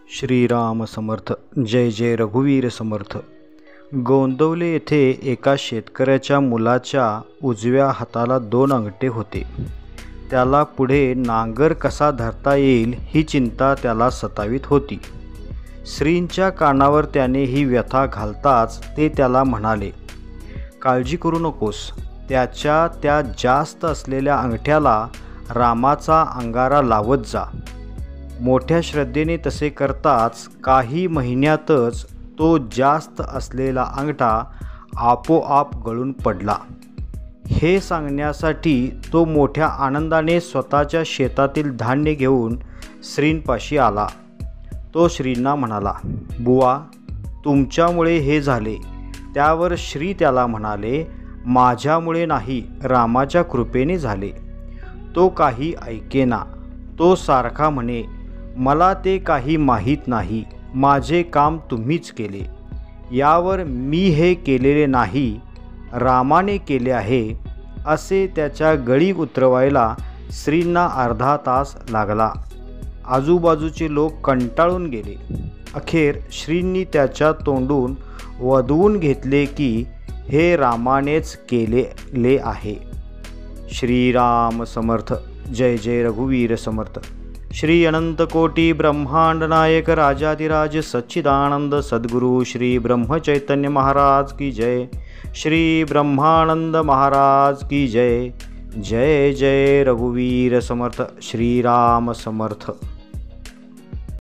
श्रीराम समर्थ. जय जय रघुवीर समर्थ. गोंदवले येथे एका शेतकऱ्याच्या मुलाच्या उजव्या हाताला 2 अंगठे होते. त्याला पुढे नांगर कसा धरता येईल ही चिंता त्याला सतावीत होती. श्रींच्या कानावर त्याने ही व्यथा घालताच ते त्याला म्हणाले, काळजी करू नकोस, त्याच्या त्या जास्त असलेल्या अंगठ्याला रामाचा अंगारा लावत जा. मोठ्या श्रद्धेने तसे करताच काही महिन्यातच तो जास्त असलेला अंगठा आपोआप गळून पडला. हे सांगण्यासाठी तो मोठ्या आनंदाने स्वतःच्या शेतातील धान्य घेऊन श्रींपाशी आला. तो श्रींना म्हणाला, बुवा, तुमच्यामुळे हे झाले. त्यावर श्री त्याला म्हणाले, माझ्यामुळे नाही, रामाच्या कृपेने झाले. तो काही ऐकेना. तो सारखा म्हणे, मला ते काही माहीत नाही, माझे काम तुम्हीच केले. यावर मी हे केलेले नाही, रामाने केले आहे, असे त्याच्या गळी उतरवायला श्रींना अर्धा तास लागला. आजूबाजूचे लोक कंटाळून गेले. अखेर श्रींनी त्याच्या तोंडून वदवून घेतले की हे रामानेच केलेले आहे. श्रीराम समर्थ. जय जय रघुवीर समर्थ. श्री अनंत कोटी ब्रह्मांड नायक राजाधिराज सच्चिदानंद सद्गुरु श्री ब्रह्म चैतन्य महाराज की जय. श्री ब्रह्मानंद महाराज की जय. जय जय रघुवीर समर्थ. श्रीराम समर्थ.